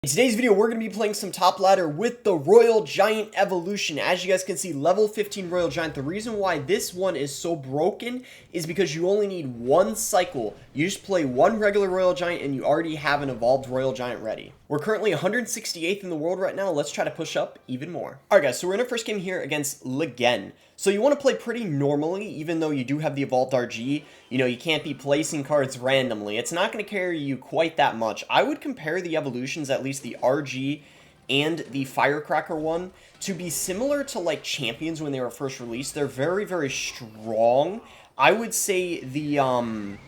In today's video, we're going to be playing some top ladder with the Royal Giant Evolution. As you guys can see, level 15 Royal Giant. The reason why this one is so broken is because you only need one cycle. You just play one regular Royal Giant and you already have an evolved Royal Giant ready. We're currently 168th in the world right now. Let's try to push up even more. Alright guys, so we're in our first game here against Ligon. So you want to play pretty normally, even though you do have the evolved RG. You know, you can't be placing cards randomly. It's not going to carry you quite that much. I would compare the evolutions, at least the RG and the Firecracker one, to be similar to like Champions when they were first released. They're very, very strong. I would say the, on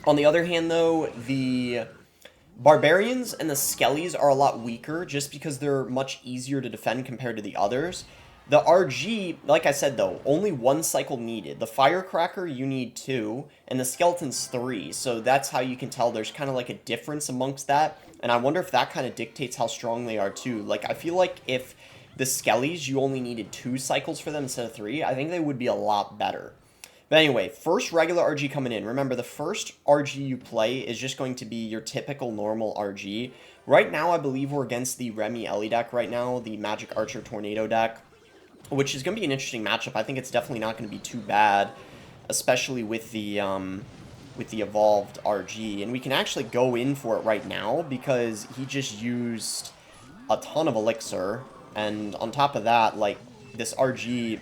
the other hand though, the Barbarians and the Skellies are a lot weaker just because they're much easier to defend compared to the others. The RG, like I said though, only one cycle needed. The Firecracker, you need 2, and the Skeleton's 3. So that's how you can tell there's kind of like a difference amongst that. And I wonder if that kind of dictates how strong they are too. Like, I feel like if the Skellies, you only needed 2 cycles for them instead of 3, I think they would be a lot better. But anyway, first regular RG coming in. Remember, the first RG you play is just going to be your typical normal RG. Right now, I believe we're against the Remy Ellie deck right now, the Magic Archer Tornado deck, which is going to be an interesting matchup. I think it's definitely not going to be too bad, especially with the evolved RG. And we can actually go in for it right now because he just used a ton of elixir. And on top of that, like, this RG,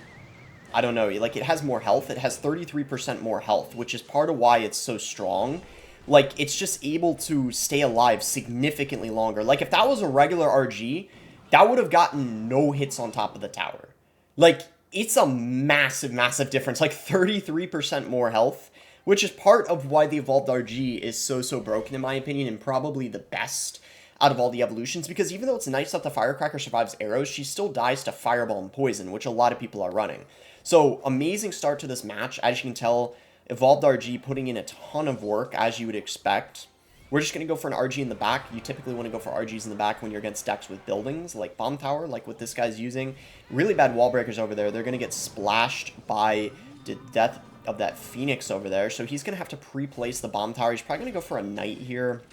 I don't know, like, it has more health. It has 33% more health, which is part of why it's so strong. Like, it's just able to stay alive significantly longer. Like, if that was a regular RG, that would have gotten no hits on top of the tower. Like, it's a massive, massive difference. Like, 33% more health, which is part of why the evolved RG is so broken, in my opinion, and probably the best out of all the evolutions. Because even though it's nice that the Firecracker survives arrows, she still dies to Fireball and Poison, which a lot of people are running. So, amazing start to this match. As you can tell, evolved RG putting in a ton of work, as you would expect. We're just going to go for an RG in the back. You typically want to go for RGs in the back when you're against decks with buildings, like Bomb Tower, like what this guy's using. Really bad wall breakers over there. They're going to get splashed by the death of that Phoenix over there. So he's going to have to pre-place the Bomb Tower. He's probably going to go for a Knight here.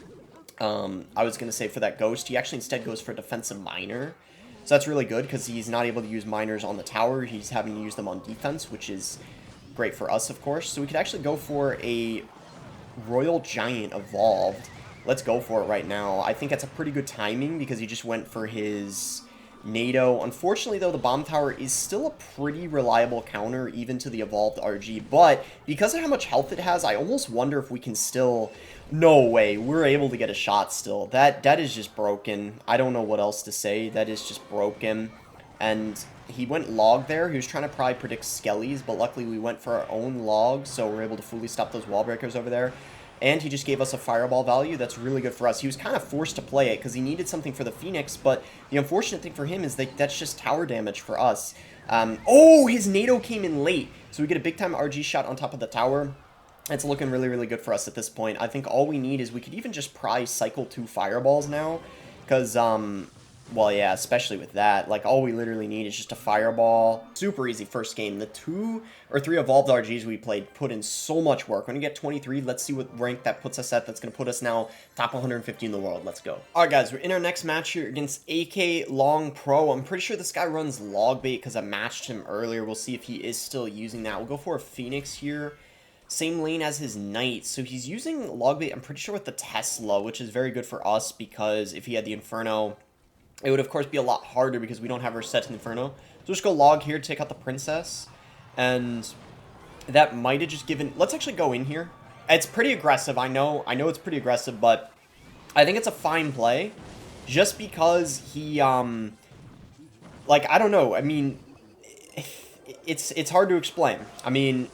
I was going to say for that Ghost. He actually instead goes for Defensive Miner. So that's really good because he's not able to use Miners on the tower. He's having to use them on defense, which is great for us, of course. So we could actually go for a Royal Giant evolved. Let's go for it right now. I think that's a pretty good timing because he just went for his NATO. Unfortunately, though, the Bomb Tower is still a pretty reliable counter even to the evolved RG. But because of how much health it has, I almost wonder if we can still... No way. We're able to get a shot still. That is just broken. I don't know what else to say. That is just broken. And he went log there. He was trying to probably predict Skellies, but luckily we went for our own log, so we're able to fully stop those wall breakers over there. And he just gave us a Fireball value. That's really good for us. He was kind of forced to play it because he needed something for the Phoenix, but the unfortunate thing for him is that that's just tower damage for us. Oh, his NATO came in late, so we get a big-time RG shot on top of the tower. It's looking really, really good for us at this point. I think all we need is we could even just pry cycle 2 Fireballs now, because, well, yeah, especially with that. Like, all we literally need is just a Fireball. Super easy first game. The 2 or 3 evolved RGs we played put in so much work. When we get 23, let's see what rank that puts us at. That's going to put us now top 150 in the world. Let's go. All right, guys, we're in our next match here against AK Long Pro. I'm pretty sure this guy runs log bait because I matched him earlier. We'll see if he is still using that. We'll go for a Phoenix here. Same lane as his Knight, so he's using log bait, I'm pretty sure, with the Tesla, which is very good for us because if he had the Inferno, it would, of course, be a lot harder because we don't have her set to Inferno. So just go log here, take out the Princess, and that might have just given... Let's actually go in here. It's pretty aggressive, I know it's pretty aggressive, but I think it's a fine play just because he, like, I don't know, I mean, it's hard to explain. I mean...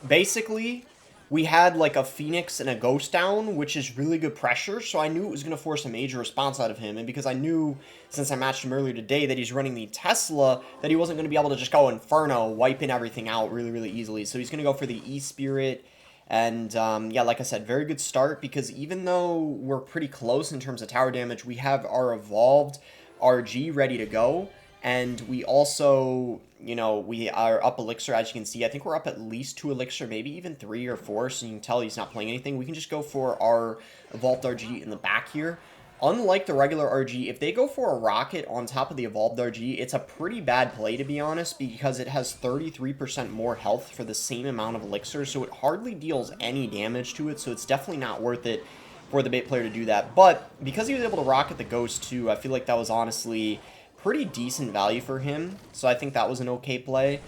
Basically, we had like a Phoenix and a Ghost down, which is really good pressure, so I knew it was going to force a major response out of him, and because I knew, since I matched him earlier today, that he's running the Tesla, that he wasn't going to be able to just go Inferno, wiping everything out really, really easily, so he's going to go for the E-Spirit, and yeah, like I said, very good start, because even though we're pretty close in terms of tower damage, we have our evolved RG ready to go, and we also, you know, we are up elixir, as you can see. I think we're up at least 2 elixir, maybe even 3 or 4, so you can tell he's not playing anything. We can just go for our evolved RG in the back here. unlike the regular RG, if they go for a rocket on top of the evolved RG, it's a pretty bad play, to be honest, because it has 33% more health for the same amount of elixir, so it hardly deals any damage to it, so it's definitely not worth it for the bait player to do that. But because he was able to rocket the ghost too, I feel like that was honestly pretty decent value for him, so I think that was an okay play.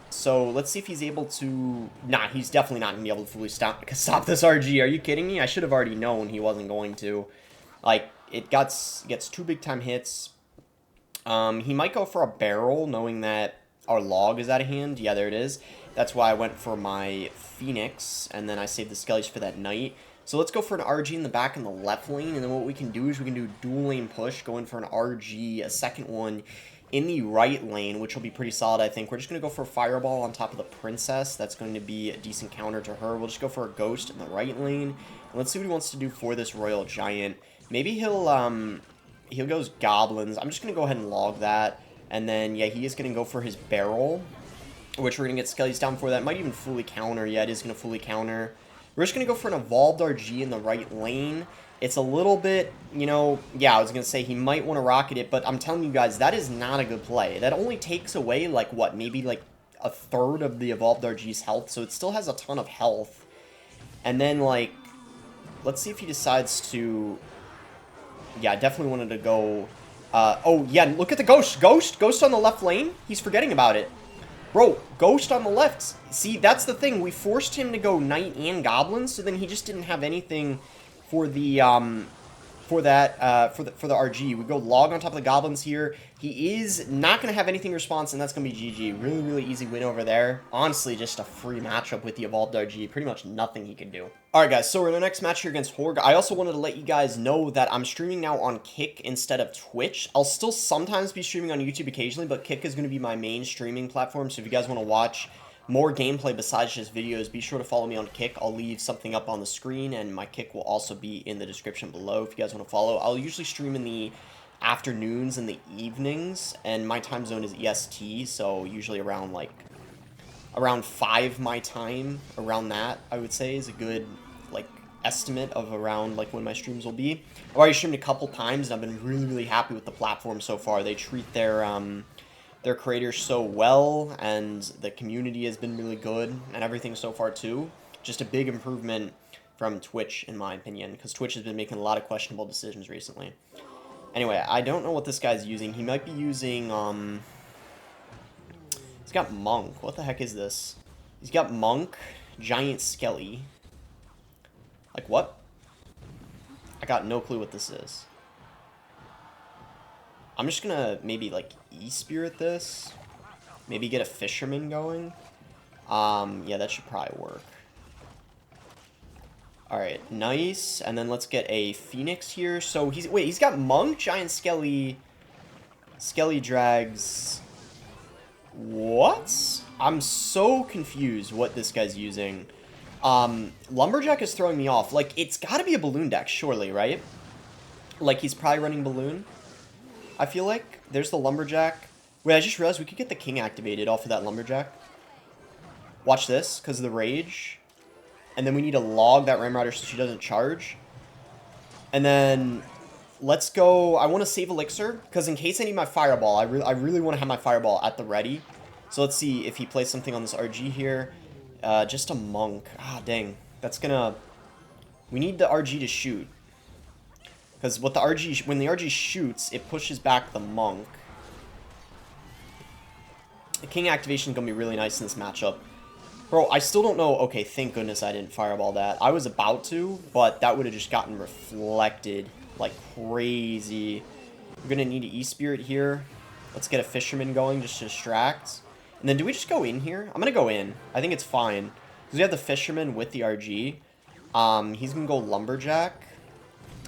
So let's see if he's able to... Nah, he's definitely not going to be able to fully stop this RG. Are you kidding me? I should have already known he wasn't going to. Like, it gets 2 big-time hits. He might go for a barrel, knowing that our log is out of hand. Yeah, there it is. That's why I went for my Phoenix, and then I saved the Skellies for that Knight. So let's go for an RG in the back in the left lane, and then what we can do is we can do dual lane push, going for an RG, a second one in the right lane, which will be pretty solid, I think. We're just going to go for a Fireball on top of the Princess. That's going to be a decent counter to her. We'll just go for a Ghost in the right lane. And let's see what he wants to do for this Royal Giant. Maybe he'll go Goblins. I'm just going to go ahead and log that. And then, yeah, he is going to go for his Barrel, which we're going to get Skellies down for. That might even fully counter. Yeah, it is going to fully counter. We're just going to go for an Evolved RG in the right lane. It's a little bit, you know, yeah, I was going to say he might want to rocket it, but I'm telling you guys, that is not a good play. That only takes away, like, what, maybe, like, a third of the Evolved RG's health, so it still has a ton of health. And then, like, let's see if he decides to... Yeah, I definitely wanted to go... oh, yeah, look at the Ghost. Ghost on the left lane? He's forgetting about it. Bro, Ghost on the left. See, that's the thing. We forced him to go Knight and Goblins, so then he just didn't have anything... for the for the RG. We go log on top of the Goblins here. He is not going to have anything response, and that's going to be GG. Really, really easy win over there. Honestly, just a free matchup with the Evolved RG. Pretty much nothing he can do. Alright guys, so we're in the next match here against Horgan. I also wanted to let you guys know that I'm streaming now on Kick instead of Twitch. I'll still sometimes be streaming on YouTube occasionally, but Kick is going to be my main streaming platform, so if you guys want to watch more gameplay besides just videos, be sure to follow me on Kick. I'll leave something up on the screen, and my Kick will also be in the description below if you guys want to follow. I'll usually stream in the afternoons and the evenings, and my time zone is EST, so usually around 5 my time, around that, I would say, is a good, like, estimate of around, like, when my streams will be. I've already streamed a couple times, and I've been really, really happy with the platform so far. They treat their creators so well, and the community has been really good, and everything so far too. Just a big improvement from Twitch, in my opinion, because Twitch has been making a lot of questionable decisions recently. Anyway, I don't know what this guy's using. He might be using, he's got Monk. What the heck is this? He's got Monk, Giant Skelly. Like, what? I got no clue what this is. I'm just gonna maybe, like, E-Spirit this. Maybe get a Fisherman going. Yeah, that should probably work. Alright, nice. And then let's get a Phoenix here. So, he's got Monk, Giant Skelly, Skelly Drags. What? I'm so confused what this guy's using. Lumberjack is throwing me off. Like, it's gotta be a Balloon deck, surely, right? Like, he's probably running Balloon, I feel like. There's the Lumberjack. Wait, I just realized we could get the King activated off of that Lumberjack. Watch this, because of the Rage. And then we need to log that Ramrider so she doesn't charge. And then let's go... I want to save Elixir, because in case I need my Fireball, I really want to have my Fireball at the ready. So let's see if he plays something on this RG here. Just a Monk. Ah, dang. That's gonna... We need the RG to shoot. Because what the RG, when the RG shoots, it pushes back the Monk. The King activation is going to be really nice in this matchup. Bro, I still don't know. Okay, thank goodness I didn't Fireball that. I was about to, but that would have just gotten reflected like crazy. We're going to need an E-Spirit here. Let's get a Fisherman going just to distract. And then do we just go in here? I'm going to go in. I think it's fine. Because we have the Fisherman with the RG. He's going to go Lumberjack.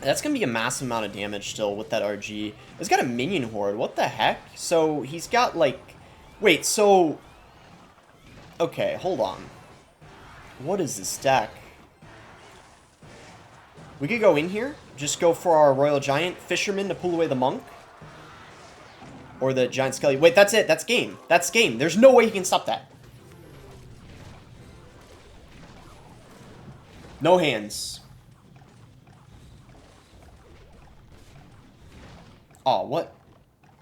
That's going to be a massive amount of damage still with that RG. He's got a Minion Horde. What the heck? So he's got like... Wait, so... Okay, hold on. What is this deck? We could go in here. Just go for our Royal Giant. Fisherman to pull away the Monk. Or the Giant Skelly. Wait, that's it. That's game. That's game. There's no way he can stop that. No hands. Oh, what?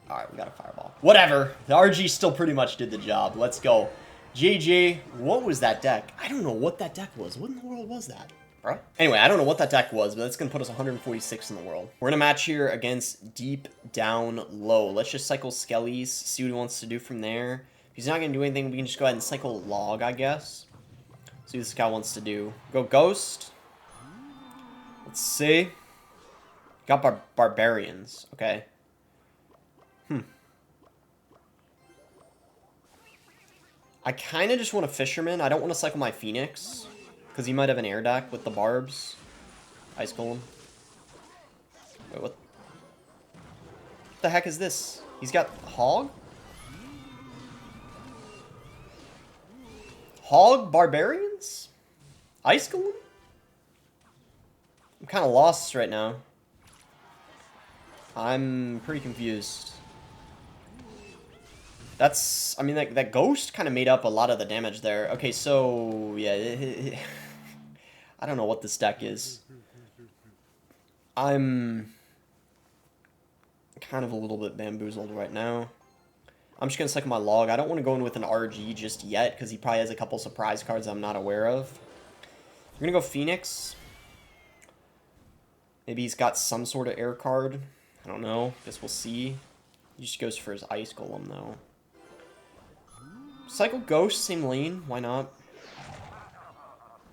Alright, we got a fireball. Whatever. The RG still pretty much did the job. Let's go. JJ, what was that deck? I don't know what that deck was. What in the world was that, bro? Anyway, I don't know what that deck was, but that's going to put us 146 in the world. We're in a match here against Deep Down Low. Let's just cycle Skellies, see what he wants to do from there. If he's not going to do anything, we can just go ahead and cycle Log, I guess. See what this guy wants to do. Go Ghost. Let's see. Got Barbarians. Okay. I kind of just want a Fisherman. I don't want to cycle my Phoenix, because he might have an air deck with the Barbs. Ice Golem. Wait, what the heck is this? He's got Hog? Hog Barbarians? Ice Golem? I'm kind of lost right now. I'm pretty confused. That's, I mean, that Ghost kind of made up a lot of the damage there. Okay, so, yeah. I don't know what this deck is. I'm kind of a little bit bamboozled right now. I'm just going to cycle my Log. I don't want to go in with an RG just yet, because he probably has a couple surprise cards I'm not aware of. We're going to go Phoenix. Maybe he's got some sort of air card. I don't know. Guess we'll see. He just goes for his Ice Golem, though. Cycle Ghost, same lane. Why not?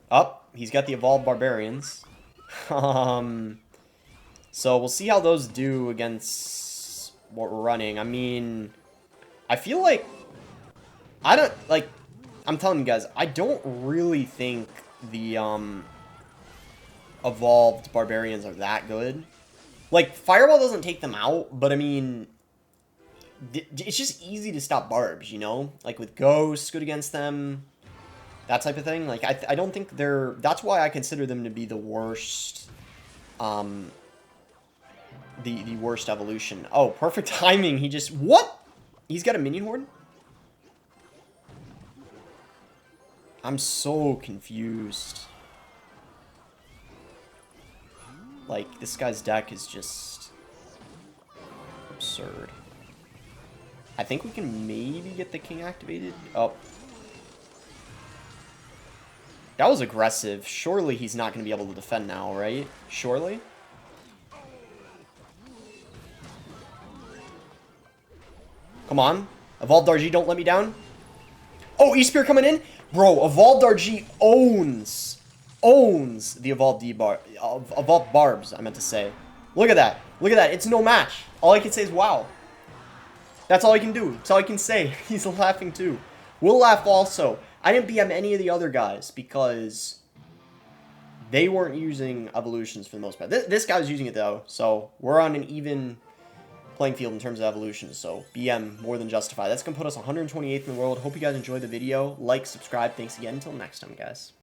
Up. He's got the Evolved Barbarians. So we'll see how those do against what we're running. I mean, I feel like... I'm telling you guys, I don't really think the Evolved Barbarians are that good. Like, Fireball doesn't take them out, but I mean... It's just easy to stop Barbs, you know? Like, with Ghosts, good against them. That type of thing. Like, I don't think they're... That's why I consider them to be the worst... the worst evolution. Oh, perfect timing. He just... What? He's got a Minion Horde? I'm so confused. Like, this guy's deck is just... absurd. I think we can maybe get the King activated. Oh. That was aggressive. Surely he's not going to be able to defend now, right? Surely? Come on. Evolved RG, don't let me down. Oh, E-Spear coming in? Bro, Evolved RG owns the Evolved Barbs, I meant to say. Look at that. Look at that. It's no match. All I can say is wow. That's all I can do. That's all I can say. He's laughing too. We'll laugh also. I didn't BM any of the other guys because they weren't using evolutions for the most part. This guy was using it though, so we're on an even playing field in terms of evolutions. So BM more than justified. That's going to put us 128th in the world. Hope you guys enjoyed the video. Like, subscribe. Thanks again. Until next time, guys.